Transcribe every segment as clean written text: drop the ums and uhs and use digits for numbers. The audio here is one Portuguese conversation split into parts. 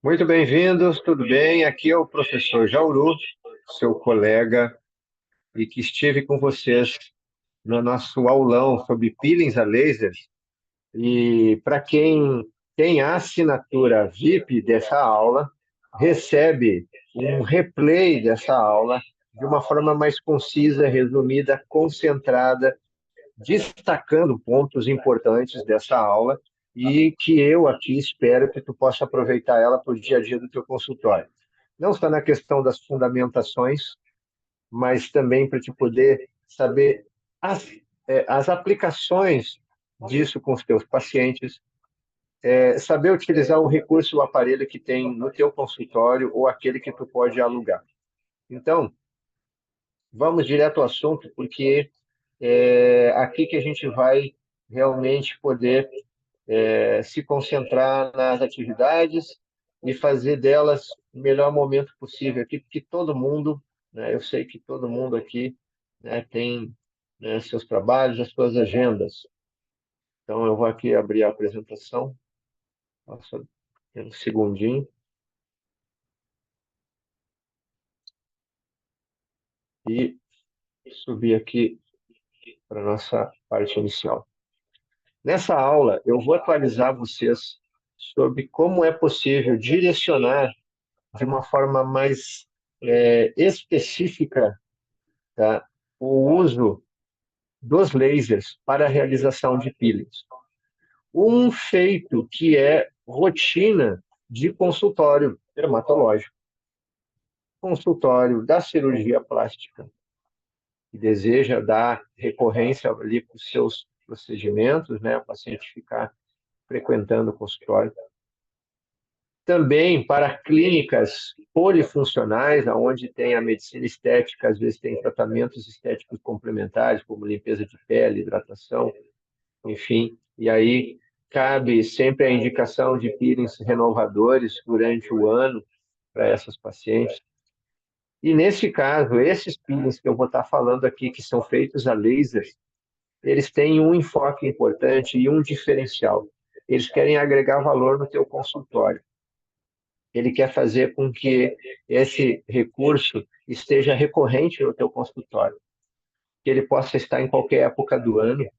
Muito bem-vindos, tudo bem? Aqui é o professor Jauru, seu colega, e que estive com vocês no nosso aulão sobre peelings a laser. E para quem tem a assinatura VIP dessa aula, recebe um replay dessa aula de uma forma mais concisa, resumida, concentrada, destacando pontos importantes dessa aula e que eu aqui espero que tu possa aproveitar ela para o dia a dia do teu consultório. Não só na questão das fundamentações, mas também para te poder saber as, as aplicações disso com os teus pacientes, saber utilizar o recurso, o aparelho que tem no teu consultório ou aquele que tu pode alugar. Então, vamos direto ao assunto, porque é aqui que a gente vai realmente poder se concentrar nas atividades e fazer delas o melhor momento possível aqui, porque todo mundo, né, eu sei que todo mundo aqui, né, tem, né, seus trabalhos, as suas agendas. Então, eu vou aqui abrir a apresentação, só um segundinho, e subir aqui para a nossa parte inicial. Nessa aula, eu vou atualizar vocês sobre como é possível direcionar de uma forma mais específica, tá, o uso dos lasers para a realização de peelings. Um feito que é rotina de consultório dermatológico, consultório da cirurgia plástica, que deseja dar recorrência ali para os seus procedimentos, né, o paciente ficar frequentando o consultório. Também para clínicas polifuncionais, onde tem a medicina estética, às vezes tem tratamentos estéticos complementares, como limpeza de pele, hidratação, enfim. E aí cabe sempre a indicação de peelings renovadores durante o ano para essas pacientes. E nesse caso, esses peelings que eu vou estar falando aqui, que são feitos a laser, eles têm um enfoque importante e um diferencial. Eles querem agregar valor no teu consultório. Ele quer fazer com que esse recurso esteja recorrente no teu consultório, que ele possa estar em qualquer época do ano,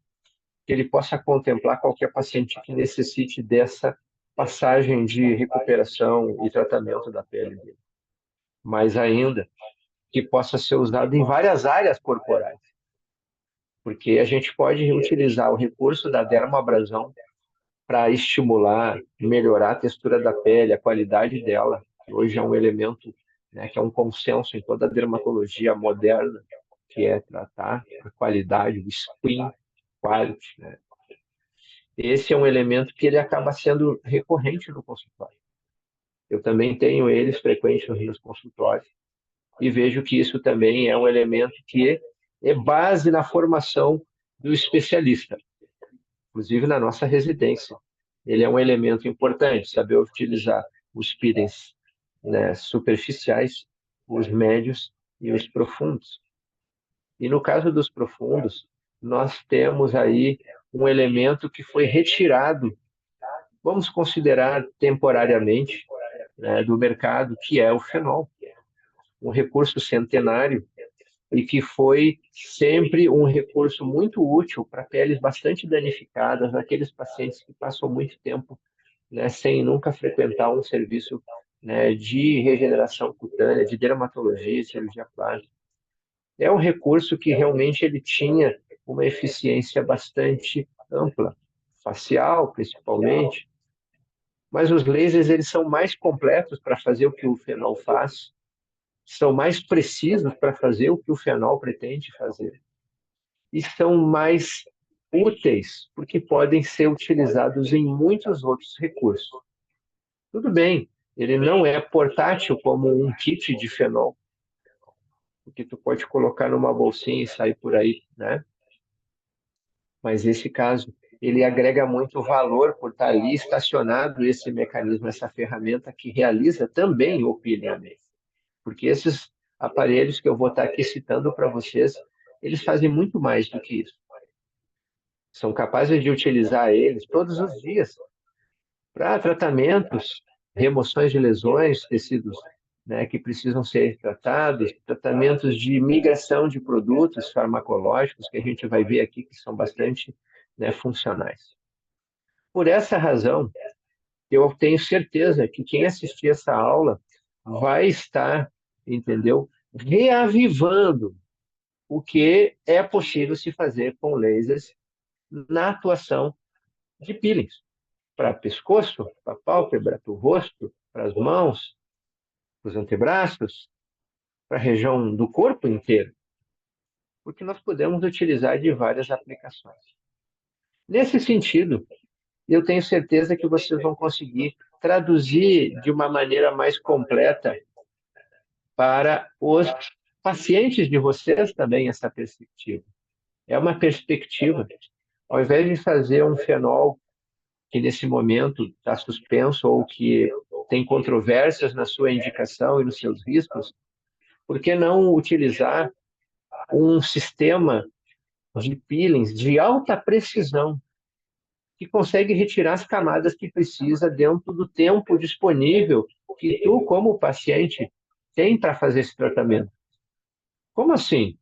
que ele possa contemplar qualquer paciente que necessite dessa passagem de recuperação e tratamento da pele dele. Mais ainda, que possa ser usado em várias áreas corporais, porque a gente pode utilizar o recurso da dermoabrasão para estimular, melhorar a textura da pele, a qualidade dela, que hoje é um elemento, né, que é um consenso em toda a dermatologia moderna, que é tratar a qualidade, o skin quality, né? Esse é um elemento que ele acaba sendo recorrente no consultório. Eu também tenho eles frequentes nos meus consultórios e vejo que isso também é um elemento que é base na formação do especialista, inclusive na nossa residência. Ele é um elemento importante, saber utilizar os peelings, né, superficiais, os médios e os profundos. E no caso dos profundos, nós temos aí um elemento que foi retirado, vamos considerar temporariamente, né, do mercado, que é o fenol, um recurso centenário e que foi sempre um recurso muito útil para peles bastante danificadas, aqueles pacientes que passam muito tempo, né, sem nunca frequentar um serviço, né, de regeneração cutânea, de dermatologia, cirurgia plástica. É um recurso que realmente ele tinha uma eficiência bastante ampla, facial principalmente, mas os lasers eles são mais completos para fazer o que o fenol faz, são mais precisos para fazer o que o fenol pretende fazer e são mais úteis porque podem ser utilizados em muitos outros recursos. Tudo bem, ele não é portátil como um kit de fenol, porque tu pode colocar numa bolsinha e sair por aí, né? Mas esse caso, ele agrega muito valor por estar ali estacionado esse mecanismo, essa ferramenta que realiza também o pilhamento. Porque esses aparelhos que eu vou estar aqui citando para vocês, eles fazem muito mais do que isso. São capazes de utilizar eles todos os dias. para tratamentos, remoções de lesões, tecidos, né, que precisam ser tratados, tratamentos de migração de produtos farmacológicos, que a gente vai ver aqui que são bastante, né, funcionais. Por essa razão, eu tenho certeza que quem assistir essa aula vai estar, entendeu, reavivando o que é possível se fazer com lasers na atuação de peelings para pescoço, para pálpebra, para o rosto, para as mãos, para os antebraços, para a região do corpo inteiro, porque nós podemos utilizar de várias aplicações. Nesse sentido, eu tenho certeza que vocês vão conseguir traduzir de uma maneira mais completa para os pacientes de vocês também essa perspectiva. É uma perspectiva, ao invés de fazer um fenol que nesse momento está suspenso ou que tem controvérsias na sua indicação e nos seus riscos, por que não utilizar um sistema de peelings de alta precisão que consegue retirar as camadas que precisa dentro do tempo disponível que tu, como paciente, tem para fazer esse tratamento? Como assim?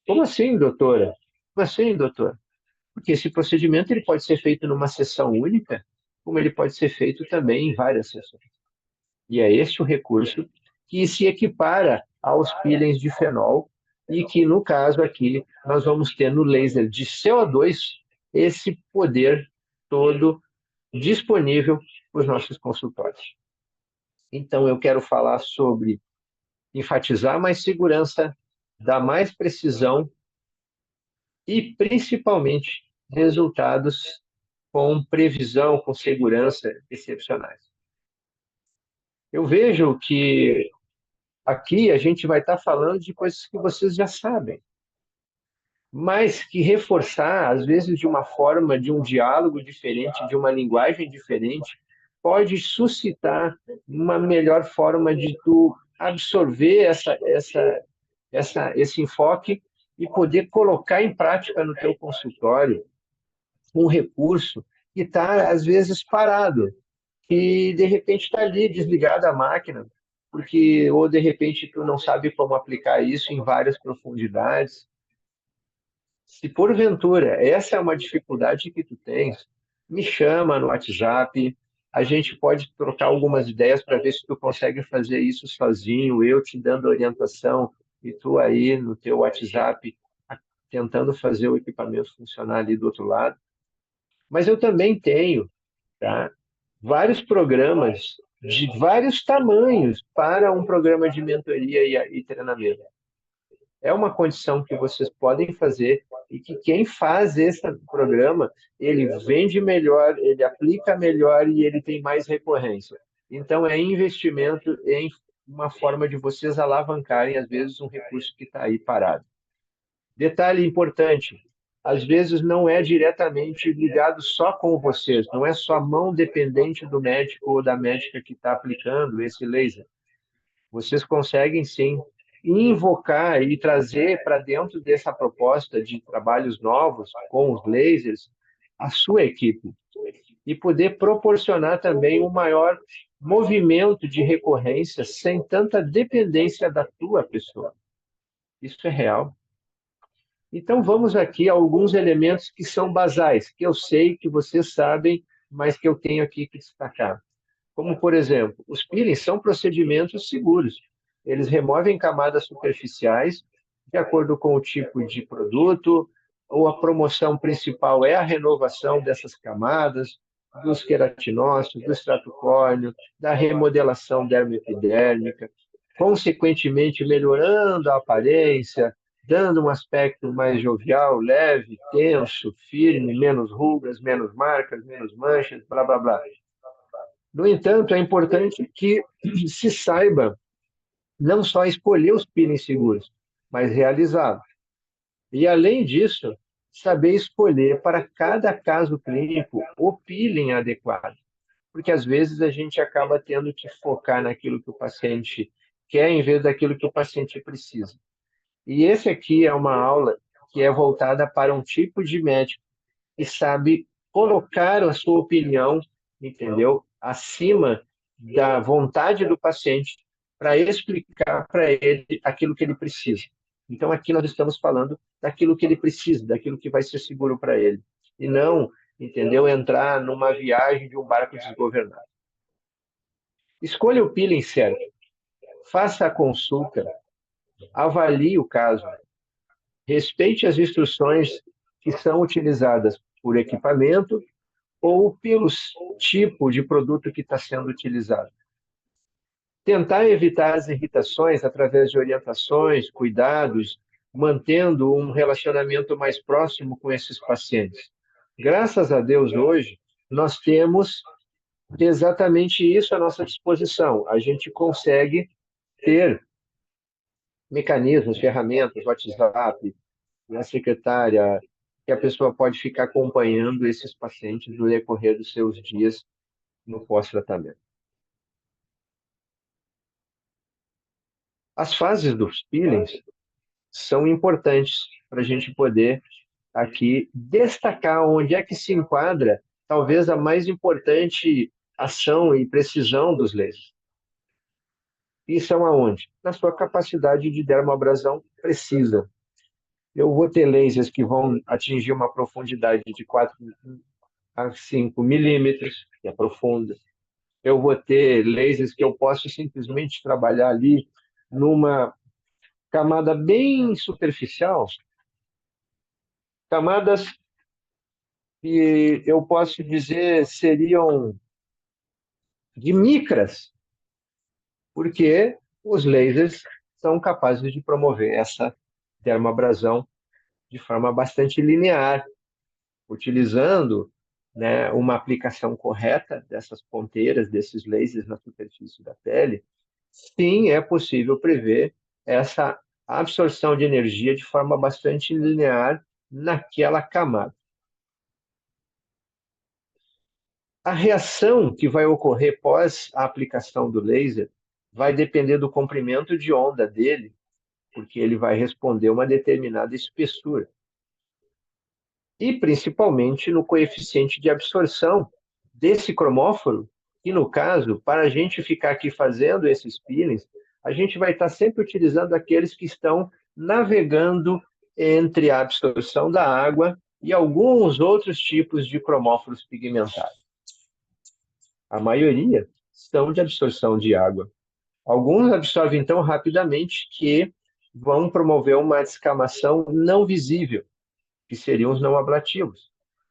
Como assim, doutora? Como assim, doutor? Porque esse procedimento ele pode ser feito numa sessão única, como ele pode ser feito também em várias sessões. E é este o recurso que se equipara aos peelings de fenol e que, no caso aqui, nós vamos ter no laser de CO2 esse poder todo disponível para os nossos consultórios. Então, eu quero falar sobre enfatizar mais segurança, dar mais precisão e, principalmente, resultados com previsão, com segurança excepcionais. Eu vejo que aqui a gente vai estar falando de coisas que vocês já sabem, mas que reforçar, às vezes, de uma forma, de um diálogo diferente, de uma linguagem diferente, pode suscitar uma melhor forma de tu absorver esse enfoque e poder colocar em prática no teu consultório um recurso que está, às vezes, parado, que de repente está ali desligada a máquina, porque ou de repente tu não sabe como aplicar isso em várias profundidades. Se porventura essa é uma dificuldade que tu tens, me chama no WhatsApp, a gente pode trocar algumas ideias para ver se tu consegue fazer isso sozinho, eu te dando orientação e tu aí no teu WhatsApp tentando fazer o equipamento funcionar ali do outro lado. Mas eu também tenho, tá? Vários programas de vários tamanhos para um programa de mentoria e treinamento. É uma condição que vocês podem fazer e que quem faz esse programa, ele vende melhor, ele aplica melhor e ele tem mais recorrência. Então, é investimento em uma forma de vocês alavancarem, às vezes, um recurso que está aí parado. Detalhe importante, às vezes não é diretamente ligado só com vocês, não é só a mão dependente do médico ou da médica que está aplicando esse laser. Vocês conseguem, sim, invocar e trazer para dentro dessa proposta de trabalhos novos com os lasers a sua equipe e poder proporcionar também um maior movimento de recorrência sem tanta dependência da tua pessoa. Isso é real. Então, vamos aqui a alguns elementos que são basais, que eu sei que vocês sabem, mas que eu tenho aqui que destacar. Como, por exemplo, os peelings são procedimentos seguros. Eles removem camadas superficiais de acordo com o tipo de produto, ou a promoção principal é a renovação dessas camadas, dos queratinócitos, do extrato córneo, da remodelação dermoepidérmica, consequentemente melhorando a aparência, dando um aspecto mais jovial, leve, tenso, firme, menos rugas, menos marcas, menos manchas, blá, blá, blá. No entanto, é importante que se saiba não só escolher os peelings seguros, mas realizá-los. E, além disso, saber escolher para cada caso clínico o peeling adequado. Porque, às vezes, a gente acaba tendo que focar naquilo que o paciente quer em vez daquilo que o paciente precisa. E esse aqui é uma aula que é voltada para um tipo de médico que sabe colocar a sua opinião, entendeu? acima da vontade do paciente para explicar para ele aquilo que ele precisa. Então, aqui nós estamos falando daquilo que ele precisa, daquilo que vai ser seguro para ele. E não, entendeu, entrar numa viagem de um barco desgovernado. Escolha o peeling certo, faça a consulta, avalie o caso, respeite as instruções que são utilizadas por equipamento ou pelo tipo de produto que está sendo utilizado. Tentar evitar as irritações através de orientações, cuidados, mantendo um relacionamento mais próximo com esses pacientes. Graças a Deus, hoje, nós temos exatamente isso à nossa disposição. A gente consegue ter mecanismos, ferramentas, WhatsApp, a secretária, que a pessoa pode ficar acompanhando esses pacientes no decorrer dos seus dias no pós-tratamento. As fases dos peelings são importantes para a gente poder aqui destacar onde é que se enquadra talvez a mais importante ação e precisão dos lasers. E são aonde? Na sua capacidade de dermoabrasão precisa. Eu vou ter lasers que vão atingir uma profundidade de 4 a 5 milímetros, que é profunda. Eu vou ter lasers que eu posso simplesmente trabalhar ali numa camada bem superficial, camadas que eu posso dizer seriam de micras, porque os lasers são capazes de promover essa termoabrasão de forma bastante linear, utilizando, né, uma aplicação correta dessas ponteiras, desses lasers na superfície da pele. Sim, é possível prever essa absorção de energia de forma bastante linear naquela camada. A reação que vai ocorrer pós a aplicação do laser vai depender do comprimento de onda dele, porque ele vai responder uma determinada espessura. E principalmente no coeficiente de absorção desse cromóforo, que no caso, para a gente ficar aqui fazendo esses peelings, a gente vai estar sempre utilizando aqueles que estão navegando entre a absorção da água e alguns outros tipos de cromóforos pigmentados. A maioria são de absorção de água. Alguns absorvem tão rapidamente que vão promover uma descamação não visível, que seriam os não ablativos.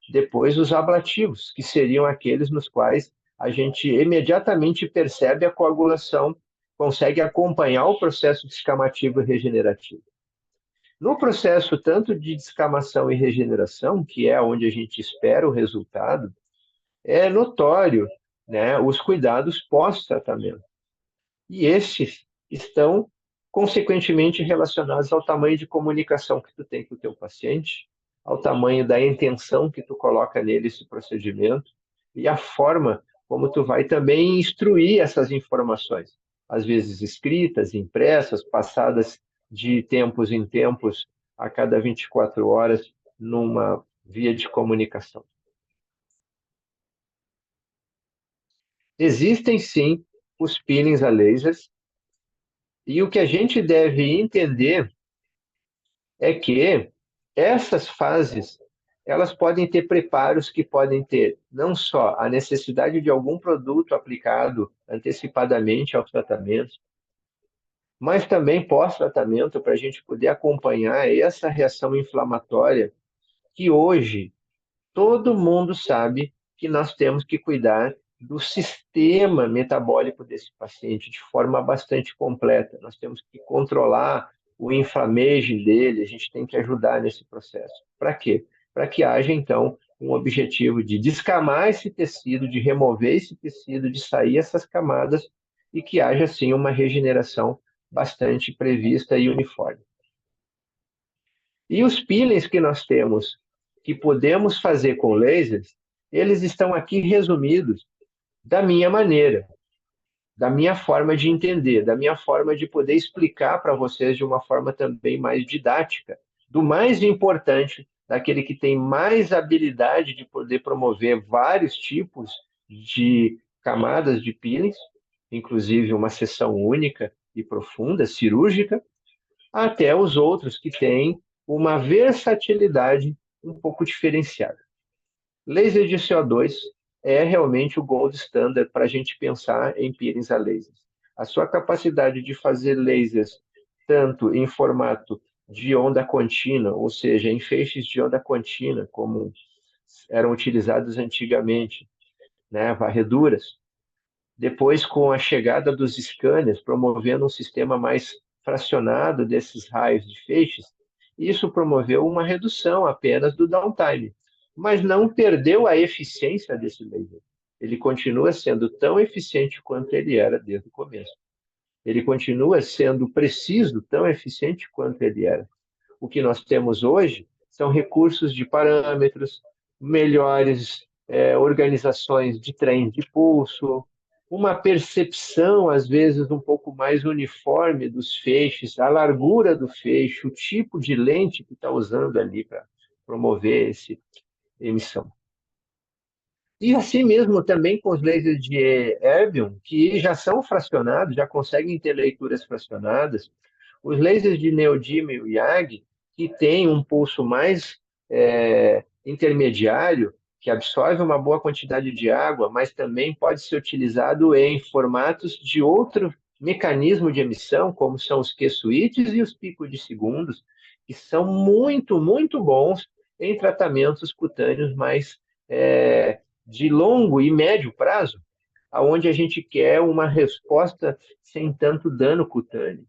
Depois, os ablativos, que seriam aqueles nos quais a gente imediatamente percebe a coagulação, consegue acompanhar o processo descamativo e regenerativo. No processo tanto de descamação e regeneração, que é onde a gente espera o resultado, é notório, né, os cuidados pós-tratamento. E esses estão, consequentemente, relacionados ao tamanho de comunicação que tu tem com o teu paciente, ao tamanho da intenção que tu coloca nele esse procedimento e a forma como tu vai também instruir essas informações, às vezes escritas, impressas, passadas de tempos em tempos, a cada 24 horas, numa via de comunicação. Existem, sim, os peelings a lasers, e o que a gente deve entender é que essas fases, elas podem ter preparos que podem ter não só a necessidade de algum produto aplicado antecipadamente ao tratamento, mas também pós-tratamento para a gente poder acompanhar essa reação inflamatória que hoje todo mundo sabe que nós temos que cuidar do sistema metabólico desse paciente de forma bastante completa. Nós temos que controlar o inflamaging dele, a gente tem que ajudar nesse processo. Para quê? Para que haja, então, um objetivo de descamar esse tecido, de remover esse tecido, de sair essas camadas e que haja, assim, uma regeneração bastante prevista e uniforme. E os peelings que nós temos, que podemos fazer com lasers, eles estão aqui resumidos da minha maneira, da minha forma de entender, da minha forma de poder explicar para vocês de uma forma também mais didática, do mais importante, daquele que tem mais habilidade de poder promover vários tipos de camadas de peelings, inclusive uma seção única e profunda, cirúrgica, até os outros que têm uma versatilidade um pouco diferenciada. Laser de CO2 é realmente o gold standard para a gente pensar em peelings a laser. A sua capacidade de fazer lasers tanto em formato de onda contínua, ou seja, em feixes de onda contínua, como eram utilizados antigamente, né, varreduras. Depois, com a chegada dos scanners, promovendo um sistema mais fracionado desses raios de feixes, isso promoveu uma redução apenas do downtime, mas não perdeu a eficiência desse laser. Ele continua sendo tão eficiente quanto ele era desde o começo. Ele continua sendo preciso, tão eficiente quanto ele era. O que nós temos hoje são recursos de parâmetros, melhores organizações de trem de pulso, uma percepção, às vezes, um pouco mais uniforme dos feixes, a largura do feixe, o tipo de lente que está usando ali para promover essa emissão. E assim mesmo também com os lasers de erbium, que já são fracionados, já conseguem ter leituras fracionadas. Os lasers de neodímio e YAG, que têm um pulso mais intermediário, que absorve uma boa quantidade de água, mas também pode ser utilizado em formatos de outro mecanismo de emissão, como são os Q-switches e os picos de segundos, que são muito, muito bons em tratamentos cutâneos mais de longo e médio prazo, aonde a gente quer uma resposta sem tanto dano cutâneo.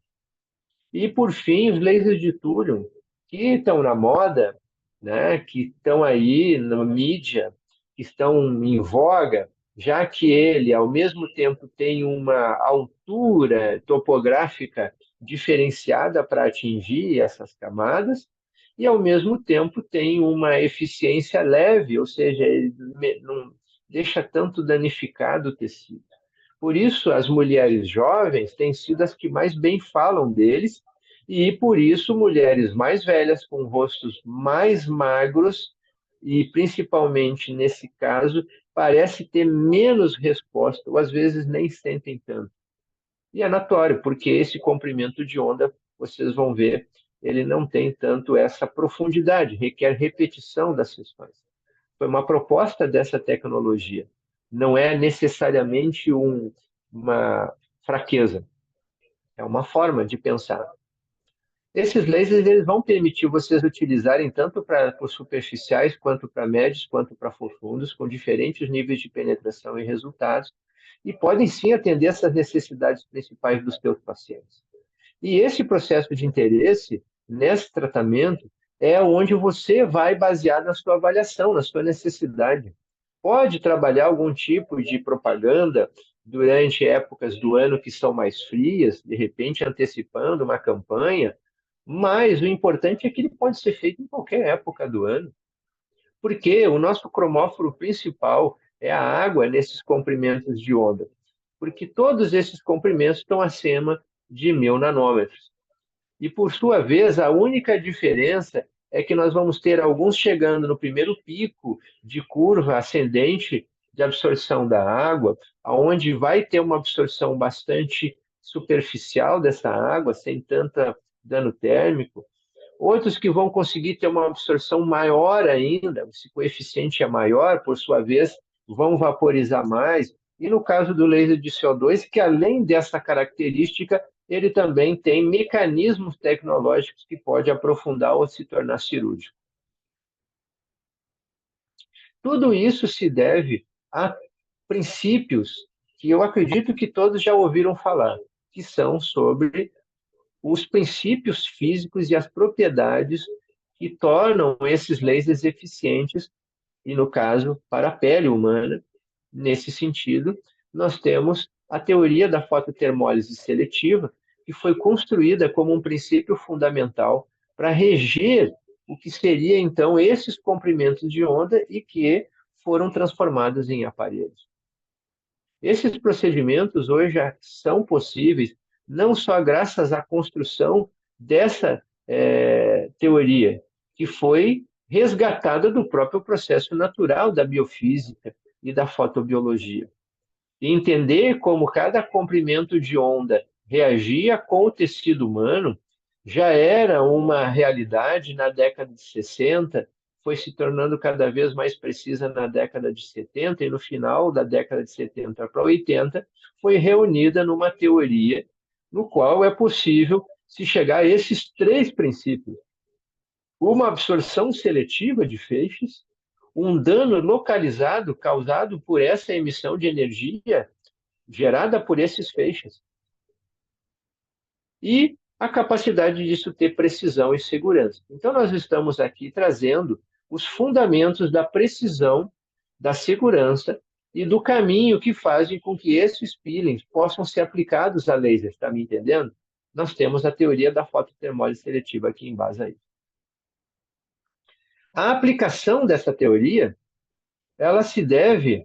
E, por fim, os lasers de túnel, que estão na moda, né, que estão aí na mídia, que estão em voga, já que ele, ao mesmo tempo, tem uma altura topográfica diferenciada para atingir essas camadas, e, ao mesmo tempo, tem uma eficiência leve, ou seja, ele não deixa tanto danificado o tecido. Por isso, as mulheres jovens têm sido as que mais bem falam deles, e por isso, mulheres mais velhas, com rostos mais magros, e principalmente nesse caso, parece ter menos resposta, ou às vezes nem sentem tanto. E é notório, porque esse comprimento de onda, vocês vão ver, ele não tem tanto essa profundidade, requer repetição das sessões. Foi uma proposta dessa tecnologia. Não é necessariamente uma fraqueza, é uma forma de pensar. Esses lasers eles vão permitir vocês utilizarem tanto para superficiais, quanto para médios, quanto para profundos, com diferentes níveis de penetração e resultados, e podem sim atender essas necessidades principais dos teus pacientes. E esse processo de interesse nesse tratamento é onde você vai basear na sua avaliação, na sua necessidade. Pode trabalhar algum tipo de propaganda durante épocas do ano que são mais frias, de repente antecipando uma campanha, mas o importante é que ele pode ser feito em qualquer época do ano, porque o nosso cromóforo principal é a água nesses comprimentos de onda, porque todos esses comprimentos estão acima de 1.000 nanômetros. E, por sua vez, a única diferença é que nós vamos ter alguns chegando no primeiro pico de curva ascendente de absorção da água, aonde vai ter uma absorção bastante superficial dessa água, sem tanta dano térmico. Outros que vão conseguir ter uma absorção maior ainda, esse coeficiente é maior, por sua vez, vão vaporizar mais. E no caso do laser de CO2, que além dessa característica, ele também tem mecanismos tecnológicos que pode aprofundar ou se tornar cirúrgico. Tudo isso se deve a princípios que eu acredito que todos já ouviram falar, que são sobre os princípios físicos e as propriedades que tornam esses lasers eficientes, e no caso, para a pele humana, nesse sentido, nós temos a teoria da fototermólise seletiva, que foi construída como um princípio fundamental para reger o que seria então esses comprimentos de onda e que foram transformados em aparelhos. Esses procedimentos hoje já são possíveis não só graças à construção dessa teoria, que foi resgatada do próprio processo natural da biofísica e da fotobiologia. E entender como cada comprimento de onda reagia com o tecido humano já era uma realidade na década de 60, foi se tornando cada vez mais precisa na década de 70, e no final da década de 70 para 80, foi reunida numa teoria no qual é possível se chegar a esses três princípios: uma absorção seletiva de feixes, um dano localizado causado por essa emissão de energia gerada por esses feixes, e a capacidade disso ter precisão e segurança. Então, nós estamos aqui trazendo os fundamentos da precisão, da segurança e do caminho que fazem com que esses peelings possam ser aplicados a laser, está me entendendo? Nós temos a teoria da fototermólise seletiva aqui em base a isso. A aplicação dessa teoria, ela se deve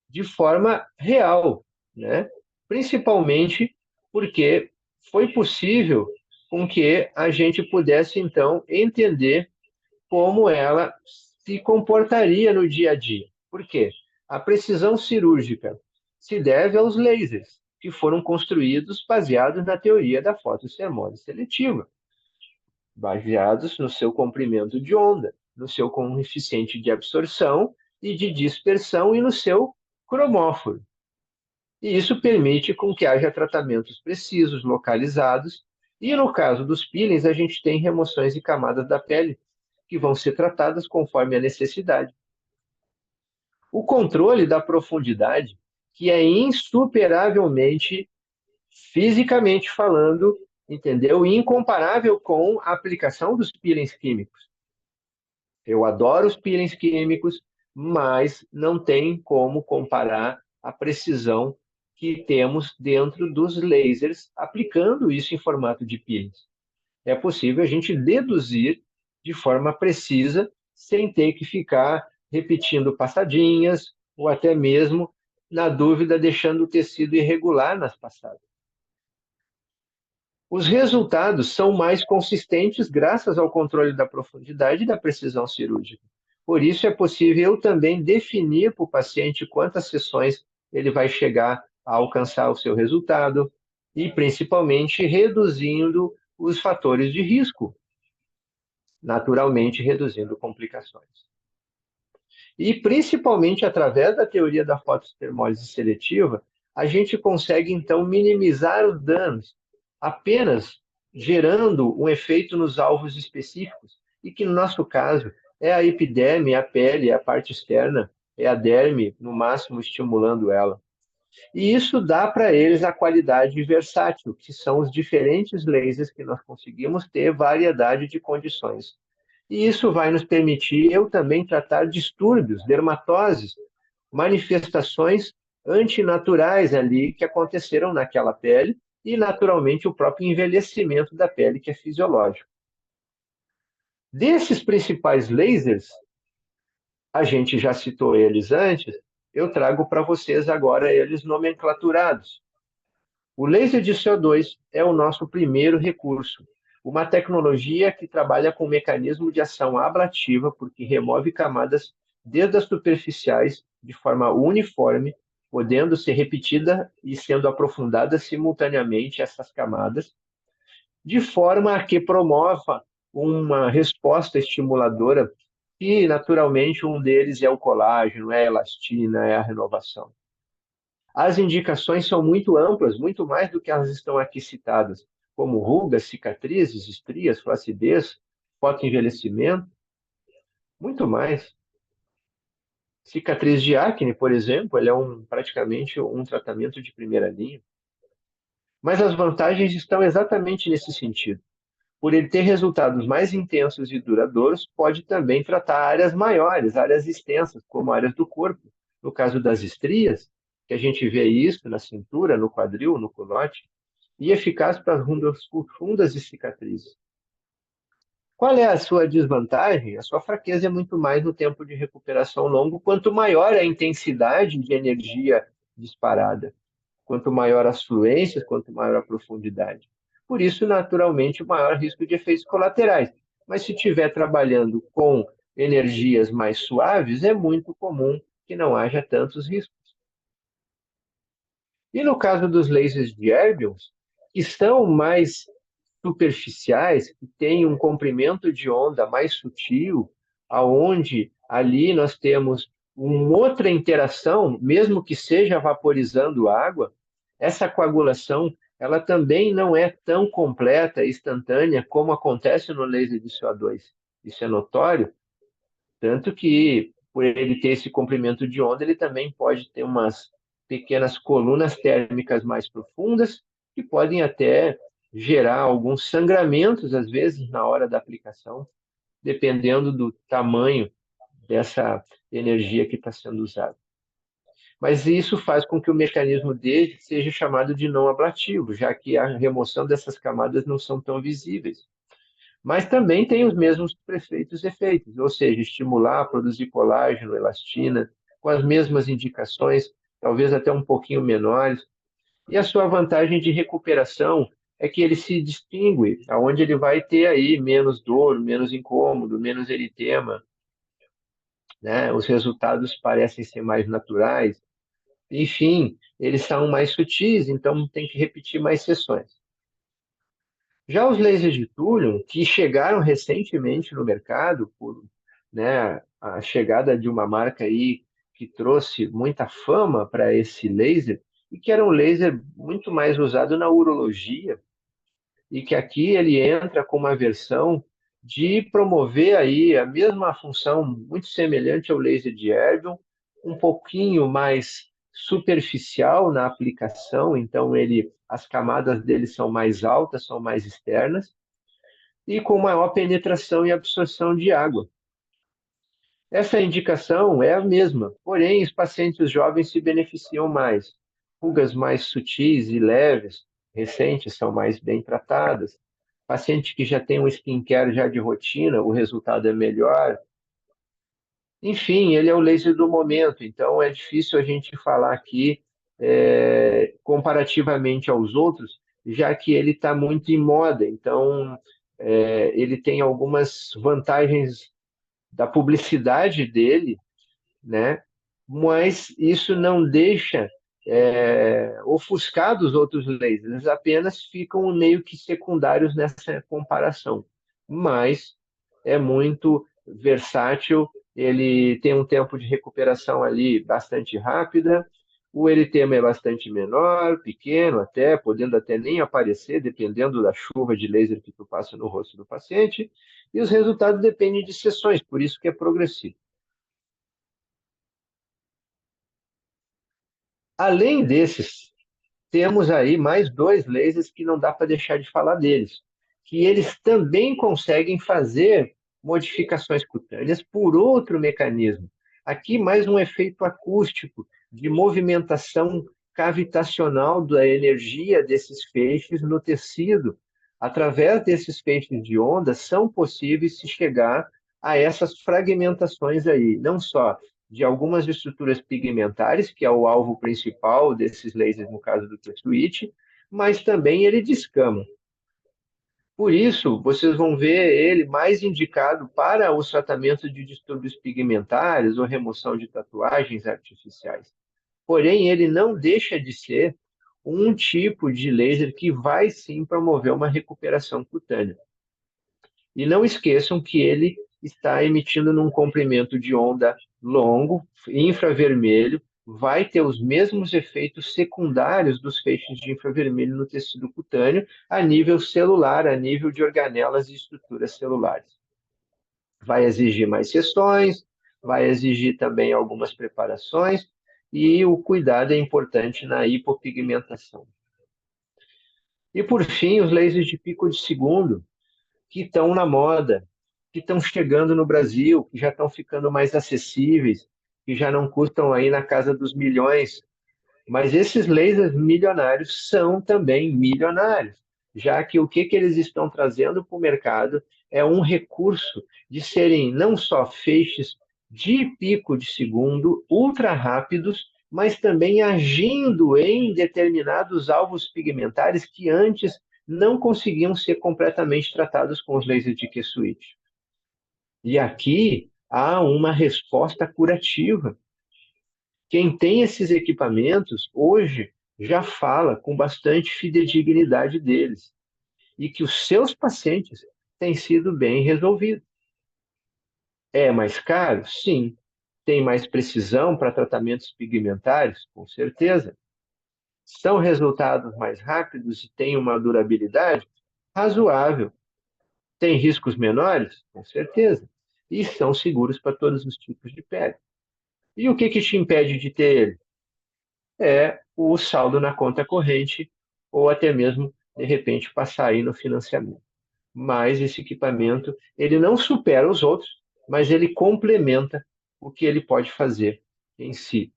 de forma real, né? Principalmente porque foi possível com que a gente pudesse, então, entender como ela se comportaria no dia a dia. Por quê? A precisão cirúrgica se deve aos lasers, que foram construídos baseados na teoria da fotossermose seletiva, baseados no seu comprimento de onda, no seu coeficiente de absorção e de dispersão e no seu cromóforo. E isso permite com que haja tratamentos precisos, localizados, e no caso dos peelings, a gente tem remoções de camadas da pele que vão ser tratadas conforme a necessidade. O controle da profundidade, que é insuperavelmente, fisicamente falando, entendeu? Incomparável com a aplicação dos peelings químicos. Eu adoro os peelings químicos, mas não tem como comparar a precisão que temos dentro dos lasers aplicando isso em formato de peelings. É possível a gente deduzir de forma precisa, sem ter que ficar repetindo passadinhas ou até mesmo, na dúvida, deixando o tecido irregular nas passadas. Os resultados são mais consistentes graças ao controle da profundidade e da precisão cirúrgica. Por isso, é possível também definir para o paciente quantas sessões ele vai chegar a alcançar o seu resultado e, principalmente, reduzindo os fatores de risco, naturalmente reduzindo complicações. E, principalmente, através da teoria da fototermólise seletiva, a gente consegue, então, minimizar os danos, apenas gerando um efeito nos alvos específicos, e que, no nosso caso, é a epiderme, a pele, a parte externa, é a derme, no máximo, estimulando ela. E isso dá para eles a qualidade versátil, que são os diferentes lasers que nós conseguimos ter variedade de condições. E isso vai nos permitir eu também tratar distúrbios, dermatoses, manifestações antinaturais ali que aconteceram naquela pele e, naturalmente, o próprio envelhecimento da pele, que é fisiológico. Desses principais lasers, a gente já citou eles antes, eu trago para vocês agora eles nomenclaturados. O laser de CO2 é o nosso primeiro recurso, uma tecnologia que trabalha com um mecanismo de ação ablativa, porque remove camadas desde as superficiais de forma uniforme, podendo ser repetida e sendo aprofundada simultaneamente essas camadas, de forma a que promova uma resposta estimuladora, e naturalmente um deles é o colágeno, é a elastina, é a renovação. As indicações são muito amplas, muito mais do que elas estão aqui citadas, como rugas, cicatrizes, estrias, flacidez, fotoenvelhecimento, muito mais. Cicatriz de acne, por exemplo, ele é praticamente um tratamento de primeira linha. Mas as vantagens estão exatamente nesse sentido. Por ele ter resultados mais intensos e duradouros, pode também tratar áreas maiores, áreas extensas, como áreas do corpo. No caso das estrias, que a gente vê isso na cintura, no quadril, no culote, e eficaz para as rundas profundas e cicatrizes. Qual é a sua desvantagem? A sua fraqueza é muito mais no tempo de recuperação longo, quanto maior a intensidade de energia disparada, quanto maior as fluências, quanto maior a profundidade. Por isso, naturalmente, o maior risco de efeitos colaterais. Mas se estiver trabalhando com energias mais suaves, é muito comum que não haja tantos riscos. E no caso dos lasers de Erbium, que são mais superficiais, que têm um comprimento de onda mais sutil, aonde ali nós temos uma outra interação, mesmo que seja vaporizando água, essa coagulação ela também não é tão completa e instantânea como acontece no laser de CO2. Isso é notório, tanto que, por ele ter esse comprimento de onda, ele também pode ter umas pequenas colunas térmicas mais profundas, que podem até gerar alguns sangramentos, às vezes, na hora da aplicação, dependendo do tamanho dessa energia que está sendo usada. Mas isso faz com que o mecanismo dele seja chamado de não ablativo, já que a remoção dessas camadas não são tão visíveis. Mas também tem os mesmos prefeitos efeitos, ou seja, estimular a produzir colágeno, elastina, com as mesmas indicações, talvez até um pouquinho menores. E a sua vantagem de recuperação é que ele se distingue, aonde ele vai ter aí menos dor, menos incômodo, menos eritema, né? Os resultados parecem ser mais naturais. Enfim, eles são mais sutis, então tem que repetir mais sessões. Já os lasers de Thulium, que chegaram recentemente no mercado, por, né, a chegada de uma marca aí que trouxe muita fama para esse laser, e que era um laser muito mais usado na urologia, e que aqui ele entra com uma versão de promover aí a mesma função muito semelhante ao laser de Erbium, um pouquinho mais superficial na aplicação, então as camadas dele são mais altas, são mais externas, e com maior penetração e absorção de água. Essa indicação é a mesma, porém, os pacientes jovens se beneficiam mais. Rugas mais sutis e leves, recentes, são mais bem tratadas. Paciente que já tem um skincare já de rotina, o resultado é melhor. Enfim, ele é o laser do momento, então é difícil a gente falar aqui comparativamente aos outros, já que ele está muito em moda. Então, ele tem algumas vantagens da publicidade dele, né? Mas isso não deixa ofuscar dos outros lasers, eles apenas ficam meio que secundários nessa comparação. Mas é muito versátil, ele tem um tempo de recuperação ali bastante rápida, o eritema é bastante menor, pequeno até, podendo até nem aparecer, dependendo da chuva de laser que tu passa no rosto do paciente, e os resultados dependem de sessões, por isso que é progressivo. Além desses, temos aí mais dois lasers que não dá para deixar de falar deles, que eles também conseguem fazer modificações cutâneas por outro mecanismo. Aqui mais um efeito acústico de movimentação cavitacional da energia desses feixes no tecido. Através desses feixes de onda, são possíveis se chegar a essas fragmentações aí, não só de algumas estruturas pigmentares, que é o alvo principal desses lasers, no caso do T-Switch, mas também ele descama. Por isso, vocês vão ver ele mais indicado para os tratamentos de distúrbios pigmentares ou remoção de tatuagens artificiais. Porém, ele não deixa de ser um tipo de laser que vai sim promover uma recuperação cutânea. E não esqueçam que ele está emitindo num comprimento de onda longo, infravermelho, vai ter os mesmos efeitos secundários dos feixes de infravermelho no tecido cutâneo, a nível celular, a nível de organelas e estruturas celulares. Vai exigir mais sessões, vai exigir também algumas preparações, e o cuidado é importante na hipopigmentação. E, por fim, os lasers de pico de segundo, que estão na moda, que estão chegando no Brasil, que já estão ficando mais acessíveis, que já não custam aí na casa dos milhões. Mas esses lasers milionários são também milionários, já que o que eles estão trazendo para o mercado é um recurso de serem não só feixes de pico de segundo, ultra rápidos, mas também agindo em determinados alvos pigmentares que antes não conseguiam ser completamente tratados com os lasers de Q-switch. E aqui há uma resposta curativa. Quem tem esses equipamentos hoje já fala com bastante fidedignidade deles e que os seus pacientes têm sido bem resolvidos. É mais caro? Sim. Tem mais precisão para tratamentos pigmentários? Com certeza. São resultados mais rápidos e têm uma durabilidade razoável. Tem riscos menores? Com certeza. E são seguros para todos os tipos de pele. E o que que te impede de ter ele? É o saldo na conta corrente ou até mesmo, de repente, passar aí no financiamento. Mas esse equipamento, ele não supera os outros, mas ele complementa o que ele pode fazer em si.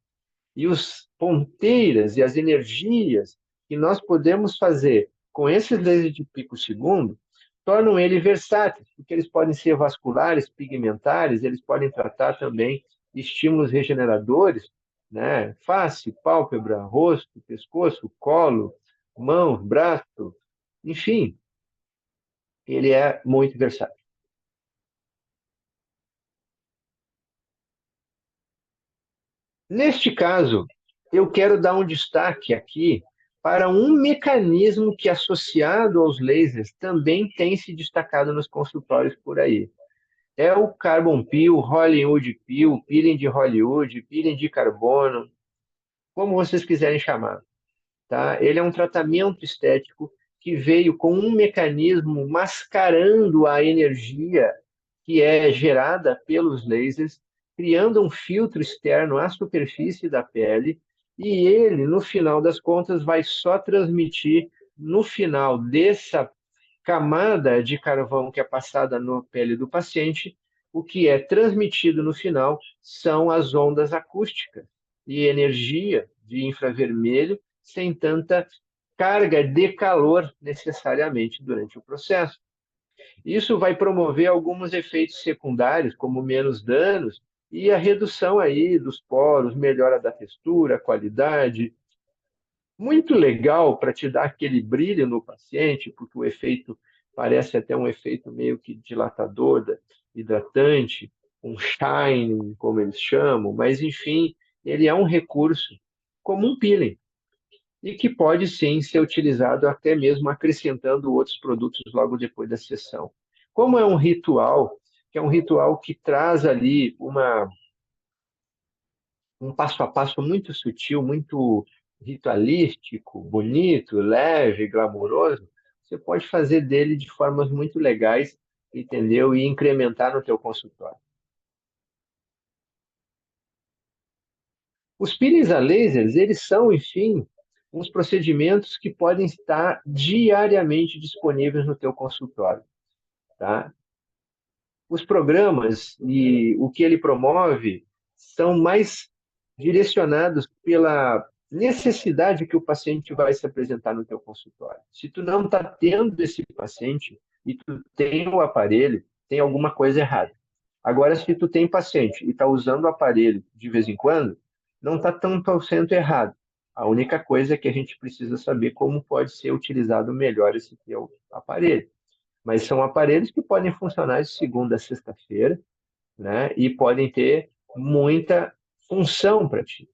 E os ponteiras e as energias que nós podemos fazer com esses lasers de pico segundo tornam ele versátil, porque eles podem ser vasculares, pigmentares, eles podem tratar também estímulos regeneradores, né? Face, pálpebra, rosto, pescoço, colo, mãos, braço, enfim, ele é muito versátil. Neste caso, eu quero dar um destaque aqui para um mecanismo que, associado aos lasers, também tem se destacado nos consultórios por aí. É o Carbon Peel, Hollywood Peel, peeling de Hollywood, peeling de carbono, como vocês quiserem chamar, tá? Ele é um tratamento estético que veio com um mecanismo mascarando a energia que é gerada pelos lasers, criando um filtro externo à superfície da pele, e ele, no final das contas, vai só transmitir, no final dessa camada de carvão que é passada na pele do paciente, o que é transmitido no final são as ondas acústicas e energia de infravermelho, sem tanta carga de calor necessariamente durante o processo. Isso vai promover alguns efeitos secundários, como menos danos e a redução aí dos poros, melhora da textura, qualidade. Muito legal para te dar aquele brilho no paciente, porque o efeito parece até um efeito meio que dilatador, hidratante, um shining, como eles chamam, mas enfim, ele é um recurso como um peeling e que pode sim ser utilizado até mesmo acrescentando outros produtos logo depois da sessão. Como é um ritual, que é um ritual que traz ali um passo a passo muito sutil, muito ritualístico, bonito, leve, glamouroso, você pode fazer dele de formas muito legais, entendeu? E incrementar no teu consultório. Os peelings a lasers, eles são, enfim, uns procedimentos que podem estar diariamente disponíveis no teu consultório, tá? Os programas e o que ele promove são mais direcionados pela necessidade que o paciente vai se apresentar no teu consultório. Se tu não está tendo esse paciente e tu tem o aparelho, tem alguma coisa errada. Agora, se tu tem paciente e está usando o aparelho de vez em quando, não está tão sendo errado. A única coisa é que a gente precisa saber como pode ser utilizado melhor esse teu aparelho. Mas são aparelhos que podem funcionar de segunda a sexta-feira, né? E podem ter muita função para ti.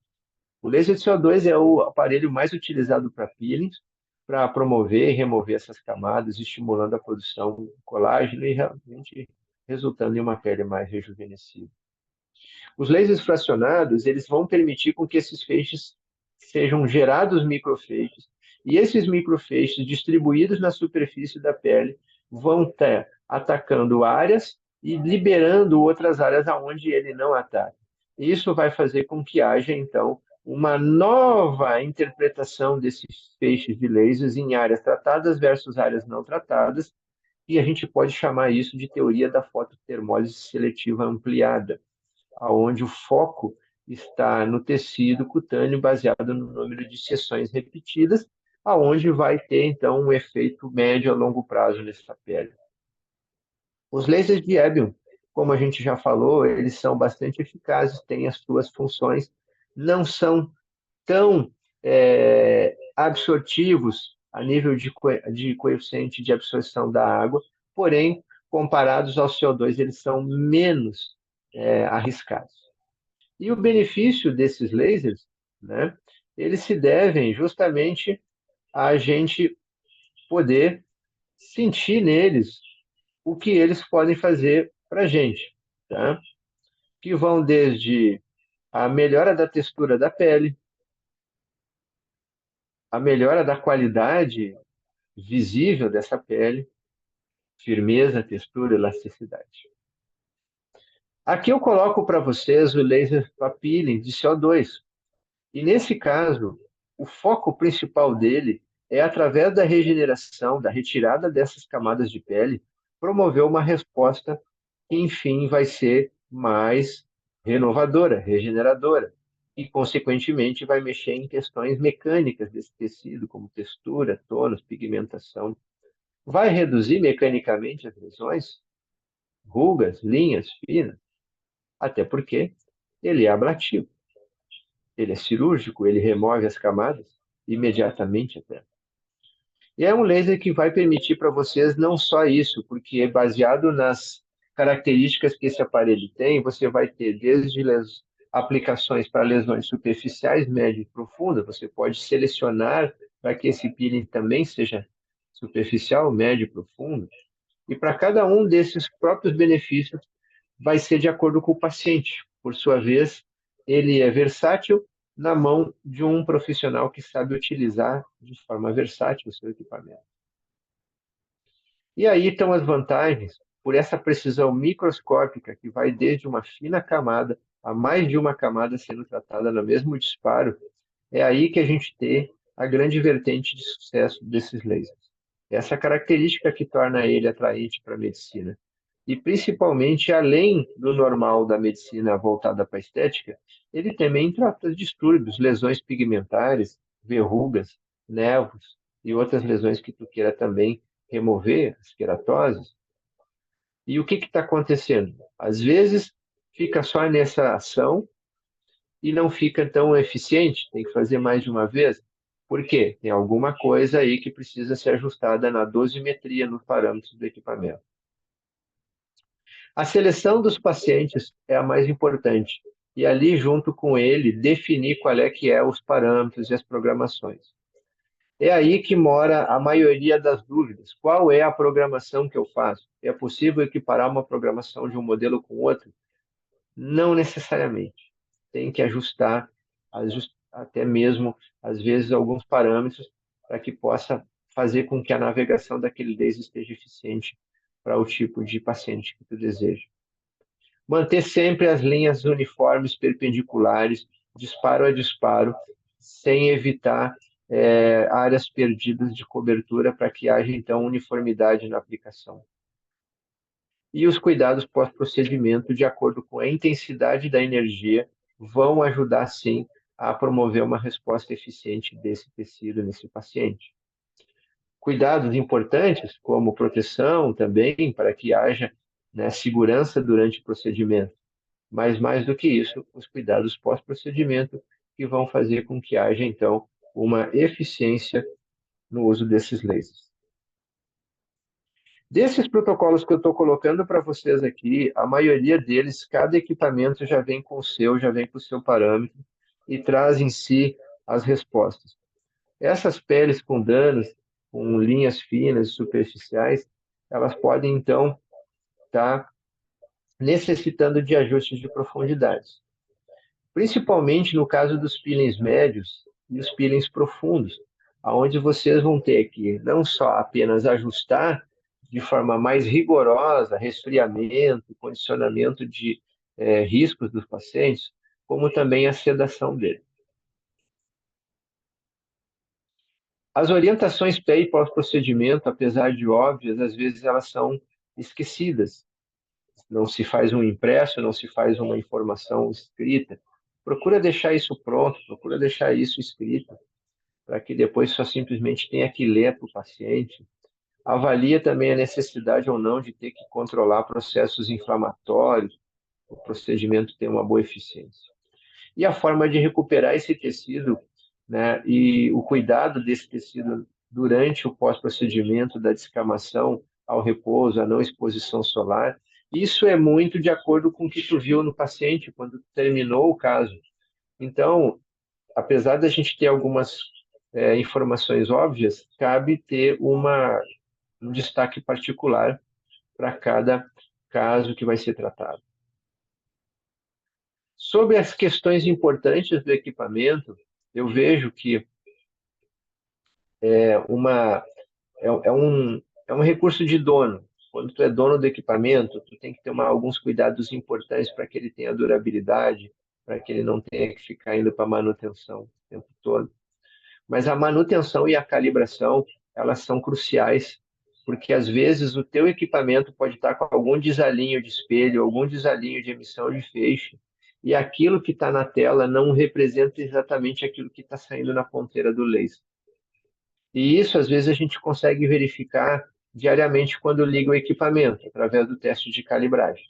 O laser de CO2 é o aparelho mais utilizado para peelings, para promover e remover essas camadas, estimulando a produção de colágeno e realmente resultando em uma pele mais rejuvenescida. Os lasers fracionados, eles vão permitir com que esses feixes sejam gerados microfeixes, e esses microfeixes distribuídos na superfície da pele vão estar atacando áreas e liberando outras áreas aonde ele não ataca. Isso vai fazer com que haja, então, uma nova interpretação desses feixes de lasers em áreas tratadas versus áreas não tratadas, e a gente pode chamar isso de teoria da fototermólise seletiva ampliada, aonde o foco está no tecido cutâneo baseado no número de sessões repetidas, aonde vai ter então um efeito médio a longo prazo nessa pele. Os lasers de Erbium, como a gente já falou, eles são bastante eficazes, têm as suas funções, não são tão absortivos a nível de coeficiente de absorção da água, porém, comparados ao CO2, eles são menos arriscados. E o benefício desses lasers, né, eles se devem justamente a gente poder sentir neles o que eles podem fazer para a gente, tá? Que vão desde a melhora da textura da pele, a melhora da qualidade visível dessa pele, firmeza, textura, elasticidade. Aqui eu coloco para vocês o laser peeling de CO2. E nesse caso, o foco principal dele é, através da regeneração, da retirada dessas camadas de pele, promover uma resposta que, enfim, vai ser mais renovadora, regeneradora, e, consequentemente, vai mexer em questões mecânicas desse tecido, como textura, tônus, pigmentação. Vai reduzir mecanicamente as lesões, rugas, linhas finas, até porque ele é ablativo. Ele é cirúrgico, ele remove as camadas imediatamente até. E é um laser que vai permitir para vocês não só isso, porque é baseado nas características que esse aparelho tem, você vai ter desde aplicações para lesões superficiais, médias e profundas, você pode selecionar para que esse peeling também seja superficial, médio e profundo, e para cada um desses próprios benefícios vai ser de acordo com o paciente. Por sua vez, ele é versátil na mão de um profissional que sabe utilizar de forma versátil o seu equipamento. E aí estão as vantagens por essa precisão microscópica que vai desde uma fina camada a mais de uma camada sendo tratada no mesmo disparo. É aí que a gente tem a grande vertente de sucesso desses lasers. Essa característica que torna ele atraente para a medicina. E principalmente, além do normal da medicina voltada para a estética, ele também trata distúrbios, lesões pigmentares, verrugas, nervos e outras lesões que tu queira também remover, as queratoses. E o que está acontecendo? Às vezes fica só nessa ação e não fica tão eficiente, tem que fazer mais de uma vez. Por quê? Tem alguma coisa aí que precisa ser ajustada na dosimetria, nos parâmetros do equipamento. A seleção dos pacientes é a mais importante. E ali, junto com ele, definir qual é que é os parâmetros e as programações. É aí que mora a maioria das dúvidas. Qual é a programação que eu faço? É possível equiparar uma programação de um modelo com outro? Não necessariamente. Tem que ajustar, até mesmo, às vezes, alguns parâmetros para que possa fazer com que a navegação daquele laser esteja eficiente para o tipo de paciente que tu deseja. Manter sempre as linhas uniformes perpendiculares, disparo a disparo, sem evitar áreas perdidas de cobertura para que haja, então, uniformidade na aplicação. E os cuidados pós-procedimento, de acordo com a intensidade da energia, vão ajudar, sim, a promover uma resposta eficiente desse tecido nesse paciente. Cuidados importantes, como proteção também, para que haja, né, segurança durante o procedimento. Mas, mais do que isso, os cuidados pós-procedimento que vão fazer com que haja, então, uma eficiência no uso desses lasers. Desses protocolos que eu estou colocando para vocês aqui, a maioria deles, cada equipamento já vem com o seu, já vem com o seu parâmetro e traz em si as respostas. Essas peles com danos, com linhas finas, superficiais, elas podem, então, estar necessitando de ajustes de profundidade. Principalmente no caso dos peelings médios e os peelings profundos, aonde vocês vão ter que não só apenas ajustar de forma mais rigorosa resfriamento, condicionamento de riscos dos pacientes, como também a sedação dele. As orientações pré e pós-procedimento, apesar de óbvias, às vezes elas são esquecidas. Não se faz um impresso, não se faz uma informação escrita. Procura deixar isso pronto, procura deixar isso escrito, para que depois só simplesmente tenha que ler para o paciente. Avalia também a necessidade ou não de ter que controlar processos inflamatórios, o procedimento tem uma boa eficiência. E a forma de recuperar esse tecido, né, e o cuidado desse tecido durante o pós-procedimento, da descamação ao repouso, a não exposição solar, isso é muito de acordo com o que tu viu no paciente quando terminou o caso. Então, apesar da gente ter algumas informações óbvias, cabe ter um destaque particular para cada caso que vai ser tratado. Sobre as questões importantes do equipamento, eu vejo que é, uma, é um recurso de dono. Quando tu é dono do equipamento, tu tem que tomar alguns cuidados importantes para que ele tenha durabilidade, para que ele não tenha que ficar indo para manutenção o tempo todo. Mas a manutenção e a calibração, elas são cruciais, porque às vezes o teu equipamento pode estar com algum desalinho de espelho, algum desalinho de emissão de feixe, e aquilo que está na tela não representa exatamente aquilo que está saindo na ponteira do laser. E isso, às vezes, a gente consegue verificar diariamente quando liga o equipamento, através do teste de calibragem.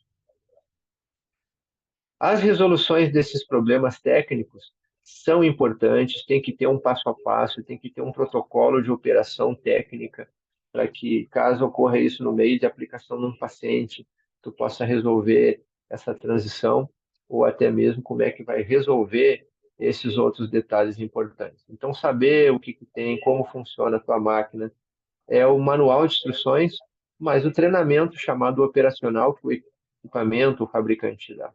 As resoluções desses problemas técnicos são importantes, tem que ter um passo a passo, tem que ter um protocolo de operação técnica para que, caso ocorra isso no meio de aplicação num paciente, tu possa resolver essa transição ou até mesmo como é que vai resolver esses outros detalhes importantes. Então, saber o que que tem, como funciona a tua máquina, é o manual de instruções, mas o treinamento chamado operacional que o equipamento, o fabricante dá.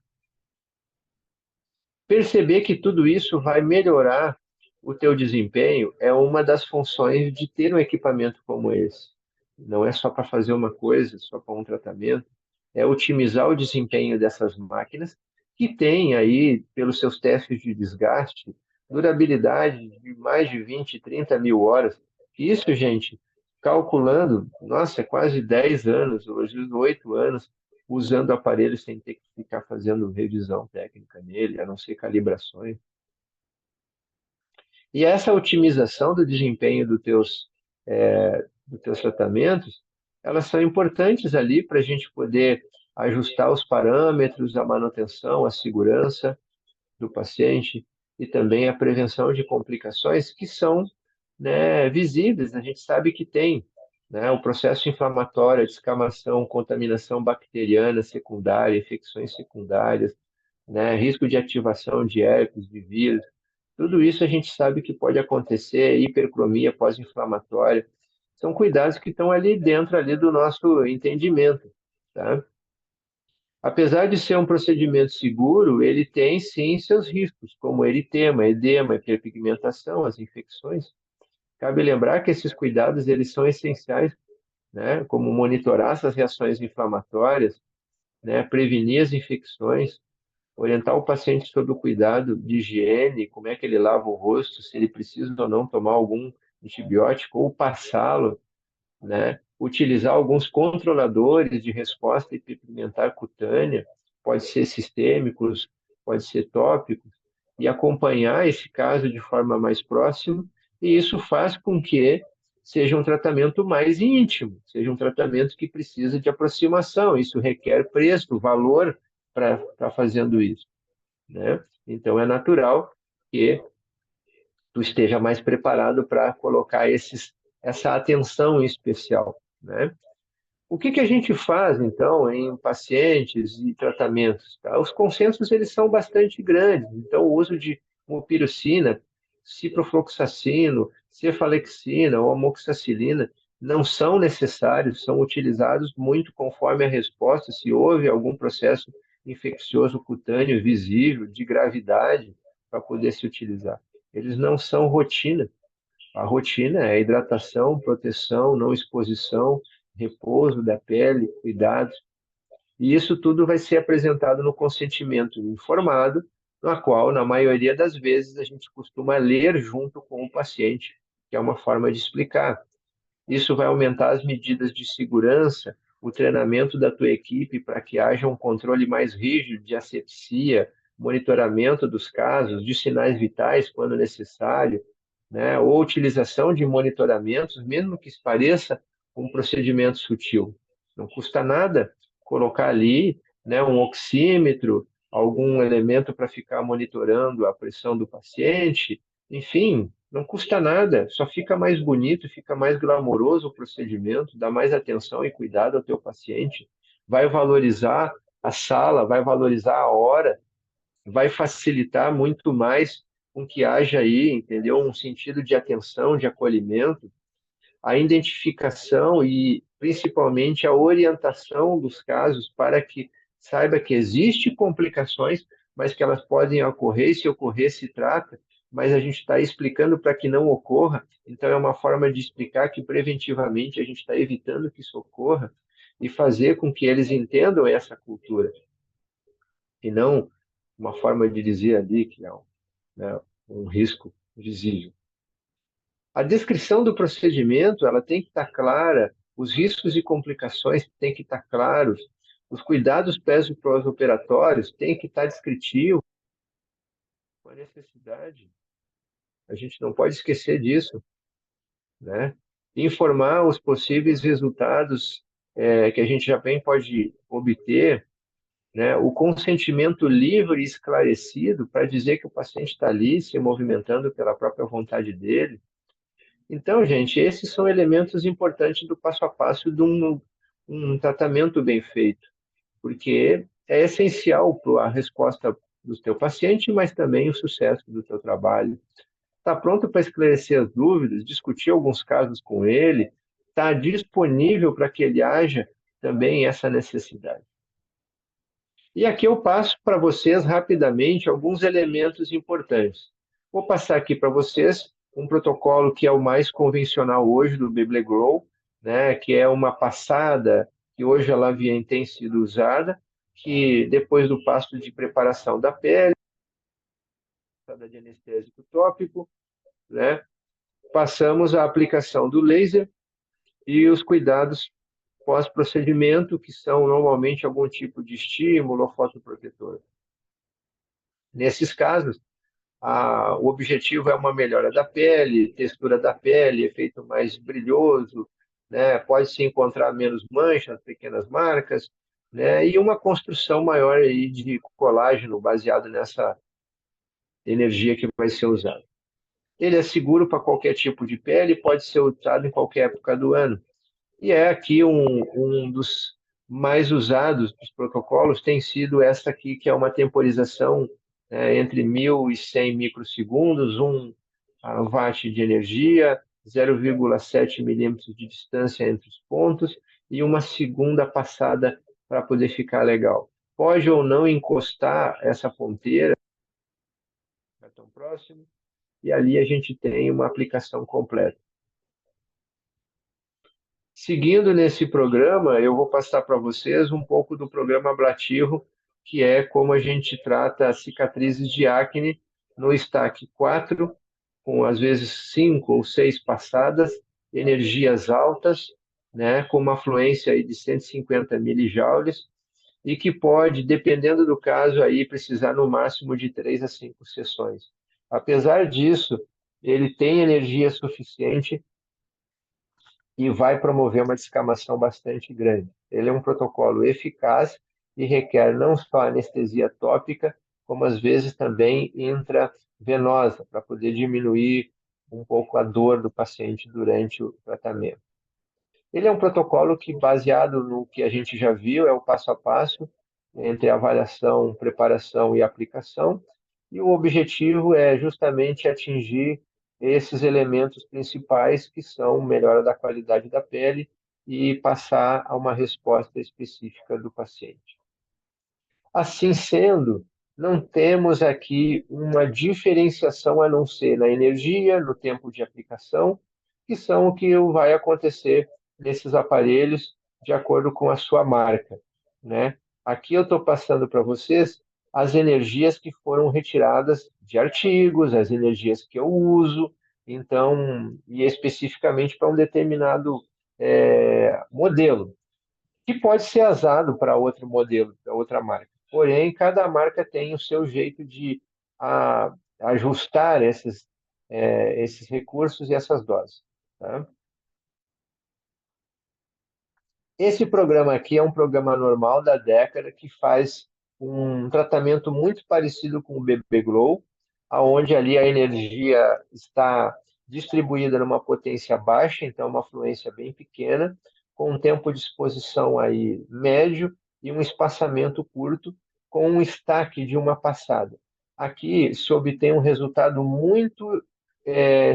Perceber que tudo isso vai melhorar o teu desempenho é uma das funções de ter um equipamento como esse. Não é só para fazer uma coisa, só para um tratamento, é otimizar o desempenho dessas máquinas que têm aí, pelos seus testes de desgaste, durabilidade de mais de 20, 30 mil horas. Isso, gente, calculando, nossa, é quase 10 anos, hoje 8 anos, usando o aparelho sem ter que ficar fazendo revisão técnica nele, a não ser calibrações. E essa otimização do desempenho dos teus tratamentos, elas são importantes ali para a gente poder ajustar os parâmetros, a manutenção, a segurança do paciente e também a prevenção de complicações que são, né, visíveis. A gente sabe que tem, né, o processo inflamatório, a descamação, contaminação bacteriana secundária, infecções secundárias, né, risco de ativação de herpes, de vírus. Tudo isso a gente sabe que pode acontecer, hipercromia pós-inflamatória. São cuidados que estão ali dentro ali do nosso entendimento, tá? Apesar de ser um procedimento seguro, ele tem sim seus riscos, como eritema, edema, hiperpigmentação, as infecções. Cabe lembrar que esses cuidados eles são essenciais, né? Como monitorar essas reações inflamatórias, né? Prevenir as infecções, orientar o paciente sobre o cuidado de higiene, como é que ele lava o rosto, se ele precisa ou não tomar algum antibiótico ou passá-lo, né? Utilizar alguns controladores de resposta hiperpigmentar cutânea, pode ser sistêmicos, pode ser tópicos, e acompanhar esse caso de forma mais próxima, e isso faz com que seja um tratamento mais íntimo, seja um tratamento que precisa de aproximação, isso requer preço, valor para estar fazendo isso, né? Então é natural que tu esteja mais preparado para colocar essa atenção especial, né? O que que a gente faz, então, em pacientes e tratamentos? Tá? Os consensos, eles são bastante grandes. Então, o uso de mupirocina, ciprofloxacino, cefalexina ou amoxicilina não são necessários, são utilizados muito conforme a resposta, se houve algum processo infeccioso cutâneo visível, de gravidade, para poder se utilizar. Eles não são rotina. A rotina é hidratação, proteção, não exposição, repouso da pele, cuidados. E isso tudo vai ser apresentado no consentimento informado, na qual, na maioria das vezes, a gente costuma ler junto com o paciente, que é uma forma de explicar. Isso vai aumentar as medidas de segurança, o treinamento da tua equipe para que haja um controle mais rígido de asepsia, monitoramento dos casos, de sinais vitais quando necessário, né? Ou utilização de monitoramentos, mesmo que pareça um procedimento sutil. Não custa nada colocar ali, né, um oxímetro, algum elemento para ficar monitorando a pressão do paciente, enfim, não custa nada, só fica mais bonito, fica mais glamouroso o procedimento, dá mais atenção e cuidado ao teu paciente, vai valorizar a sala, vai valorizar a hora, vai facilitar muito mais com que haja aí, entendeu, um sentido de atenção, de acolhimento, a identificação e principalmente a orientação dos casos para que saiba que existe complicações, mas que elas podem ocorrer, e se ocorrer, se trata, mas a gente está explicando para que não ocorra, então é uma forma de explicar que preventivamente a gente está evitando que isso ocorra e fazer com que eles entendam essa cultura, e não uma forma de dizer ali que é né, um risco visível. A descrição do procedimento, ela tem que estar clara, os riscos e complicações têm que estar claros, os cuidados pós-operatórios têm que estar descritivos, com a necessidade. A gente não pode esquecer disso, né? Informar os possíveis resultados que a gente já bem pode obter, né? O consentimento livre e esclarecido para dizer que o paciente está ali se movimentando pela própria vontade dele. Então, gente, esses são elementos importantes do passo a passo de um tratamento bem feito, porque é essencial para a resposta do teu paciente, mas também o sucesso do teu trabalho. Está pronto para esclarecer as dúvidas, discutir alguns casos com ele, está disponível para que ele haja também essa necessidade. E aqui eu passo para vocês rapidamente alguns elementos importantes. Vou passar aqui para vocês um protocolo que é o mais convencional hoje do BBLGROW, né, que é uma passada que hoje ela tem sido usada, que depois do passo de preparação da pele, passada de anestésico tópico, né, passamos a aplicação do laser e os cuidados pós-procedimento, que são normalmente algum tipo de estímulo ou fotoprotetor. Nesses casos, o objetivo é uma melhora da pele, textura da pele, efeito mais brilhoso, né? Pode-se encontrar menos manchas, pequenas marcas, né? E uma construção maior aí de colágeno baseado nessa energia que vai ser usada. Ele é seguro para qualquer tipo de pele, pode ser usado em qualquer época do ano. E é aqui um dos mais usados dos protocolos tem sido essa aqui, que é uma temporização entre 1.100 microsegundos, 1 watt de energia, 0,7 milímetros de distância entre os pontos e uma segunda passada para poder ficar legal. Pode ou não encostar essa ponteira, não é tão próximo, e ali a gente tem uma aplicação completa. Seguindo nesse programa, eu vou passar para vocês um pouco do programa ablativo, que é como a gente trata as cicatrizes de acne no STAC 4, com às vezes 5 ou 6 passadas, energias altas, né, com uma fluência aí de 150 milijoules, e que pode, dependendo do caso, aí, precisar no máximo de 3 a 5 sessões. Apesar disso, ele tem energia suficiente e vai promover uma descamação bastante grande. Ele é um protocolo eficaz e requer não só anestesia tópica, como às vezes também intravenosa, para poder diminuir um pouco a dor do paciente durante o tratamento. Ele é um protocolo que, baseado no que a gente já viu, é o passo a passo entre avaliação, preparação e aplicação, e o objetivo é justamente atingir esses elementos principais que são melhora da qualidade da pele e passar a uma resposta específica do paciente. Assim sendo, não temos aqui uma diferenciação a não ser na energia, no tempo de aplicação, que são o que vai acontecer nesses aparelhos de acordo com a sua marca, né? Aqui eu estou passando para vocês as energias que foram retiradas de artigos, as energias que eu uso, então, e especificamente para um determinado modelo que pode ser usado para outro modelo, para outra marca. Porém, cada marca tem o seu jeito de ajustar esses recursos e essas doses. Tá? Esse programa aqui é um programa normal da década que faz um tratamento muito parecido com o BB Glow, aonde ali a energia está distribuída numa potência baixa, então uma fluência bem pequena, com um tempo de exposição aí médio e um espaçamento curto, com um estaque de uma passada. aqui se obtém um resultado muito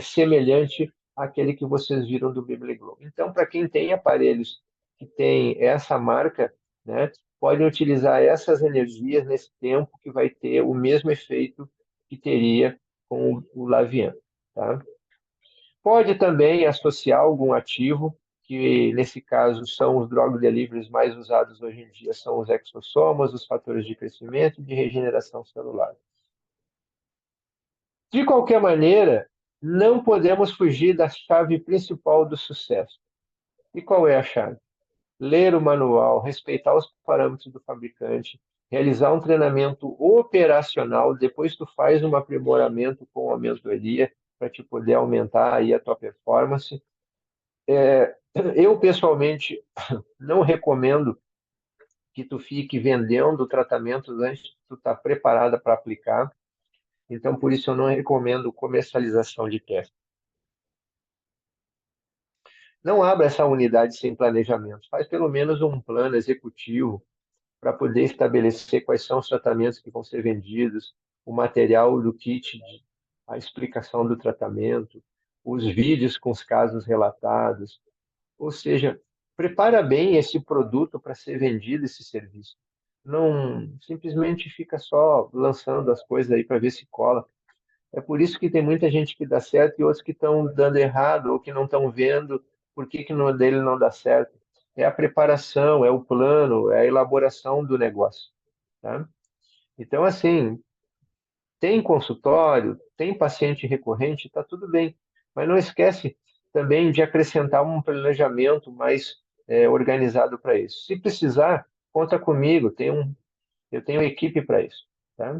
semelhante àquele que vocês viram do Bibliglow. Então, para quem tem aparelhos que tem essa marca, né, podem utilizar essas energias nesse tempo que vai ter o mesmo efeito que teria com o Lavian, tá? Pode também associar algum ativo, que nesse caso são os drug deliveries mais usados hoje em dia, são os exossomas, os fatores de crescimento e de regeneração celular. De qualquer maneira, não podemos fugir da chave principal do sucesso. E qual é a chave? Ler o manual, respeitar os parâmetros do fabricante, realizar um treinamento operacional, depois tu faz um aprimoramento com a mentoria para te poder aumentar aí a tua performance. Eu, pessoalmente, não recomendo que tu fique vendendo tratamentos antes de tu estar preparada para aplicar. Então, por isso, eu não recomendo comercialização de testes. Não abra essa unidade sem planejamento. Faz pelo menos um plano executivo para poder estabelecer quais são os tratamentos que vão ser vendidos, o material do kit, a explicação do tratamento, os vídeos com os casos relatados. Ou seja, prepara bem esse produto para ser vendido, esse serviço. Não simplesmente fica só lançando as coisas aí para ver se cola. É por isso que tem muita gente que dá certo e outros que estão dando errado ou que não estão vendo por que que no dele não dá certo. É a preparação, é o plano, é a elaboração do negócio, tá? Então, assim, tem consultório, tem paciente recorrente, está tudo bem. Mas não esquece também de acrescentar um planejamento mais organizado para isso. Se precisar, conta comigo, eu tenho equipe para isso, tá?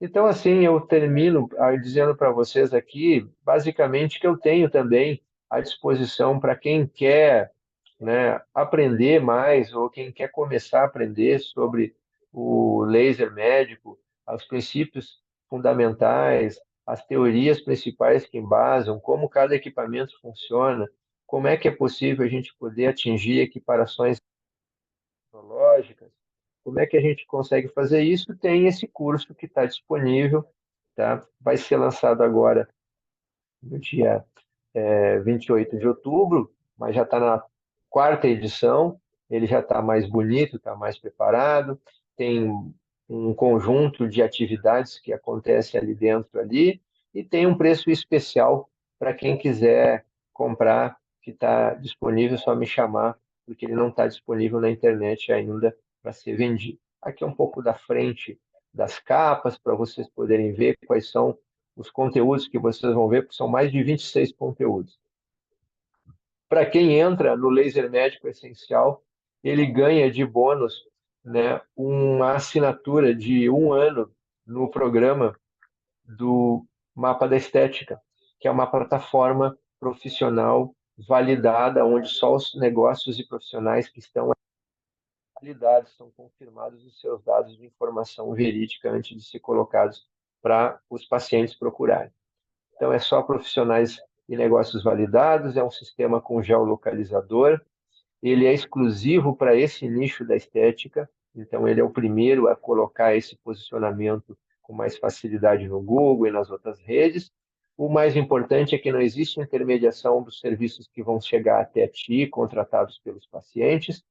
Então, assim, eu termino dizendo para vocês aqui, basicamente, que eu tenho também à disposição para quem quer, né, aprender mais ou quem quer começar a aprender sobre o laser médico, os princípios fundamentais, as teorias principais que embasam, como cada equipamento funciona, como é que é possível a gente poder atingir equiparações tecnológicas, como é que a gente consegue fazer isso? Tem esse curso que está disponível, tá? Vai ser lançado agora no dia 28 de outubro, mas já está na quarta edição, ele já está mais bonito, está mais preparado, tem um conjunto de atividades que acontecem ali dentro ali, e tem um preço especial para quem quiser comprar, que está disponível, é só me chamar, porque ele não está disponível na internet ainda para ser vendido. Aqui é um pouco da frente das capas, para vocês poderem ver quais são os conteúdos que vocês vão ver, porque são mais de 26 conteúdos. Para quem entra no Laser Médico Essencial, ele ganha de bônus, né, uma assinatura de 1 ano no programa do Mapa da Estética, que é uma plataforma profissional validada, onde só os negócios e profissionais que estão validados, são confirmados os seus dados de informação verídica antes de ser colocados para os pacientes procurarem. Então, é só profissionais e negócios validados, é um sistema com geolocalizador, ele é exclusivo para esse nicho da estética, então ele é o primeiro a colocar esse posicionamento com mais facilidade no Google e nas outras redes. O mais importante é que não existe intermediação dos serviços que vão chegar até ti, contratados pelos pacientes,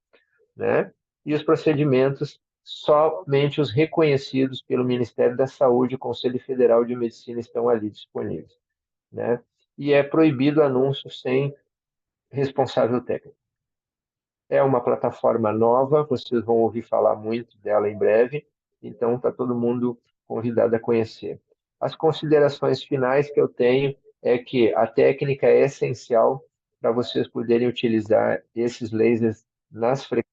né? E os procedimentos somente os reconhecidos pelo Ministério da Saúde e Conselho Federal de Medicina estão ali disponíveis, né? E é proibido anúncio sem responsável técnico. É uma plataforma nova, vocês vão ouvir falar muito dela em breve, então está todo mundo convidado a conhecer. As considerações finais que eu tenho é que a técnica é essencial para vocês poderem utilizar esses lasers nas frequências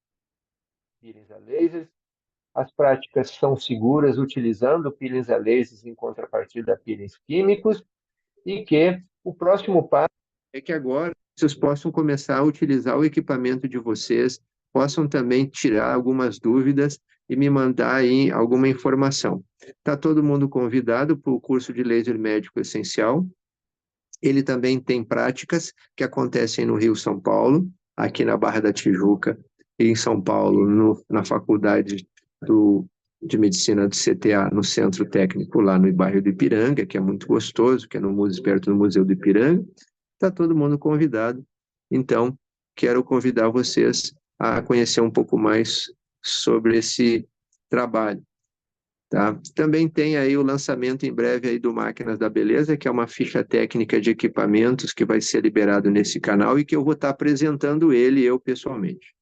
a lasers. As práticas são seguras utilizando peelings a lasers em contrapartida a peelings químicos e que o próximo passo é que agora vocês possam começar a utilizar o equipamento de vocês, possam também tirar algumas dúvidas e me mandar aí alguma informação. Está todo mundo convidado para o curso de Laser Médico Essencial. Ele também tem práticas que acontecem no Rio São Paulo, aqui na Barra da Tijuca, e em São Paulo, na faculdade do de medicina do CTA no Centro Técnico, lá no bairro do Ipiranga, que é muito gostoso, que é perto do Museu do Ipiranga. Está todo mundo convidado. Então, quero convidar vocês a conhecer um pouco mais sobre esse trabalho. Tá? Também tem aí o lançamento em breve aí do Máquinas da Beleza, que é uma ficha técnica de equipamentos que vai ser liberado nesse canal e que eu vou estar apresentando ele, eu pessoalmente.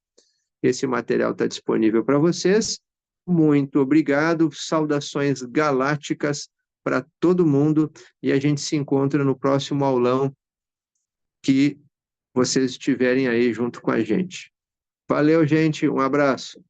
Esse material está disponível para vocês. Muito obrigado, saudações galácticas para todo mundo e a gente se encontra no próximo aulão que vocês estiverem aí junto com a gente. Valeu, gente, um abraço.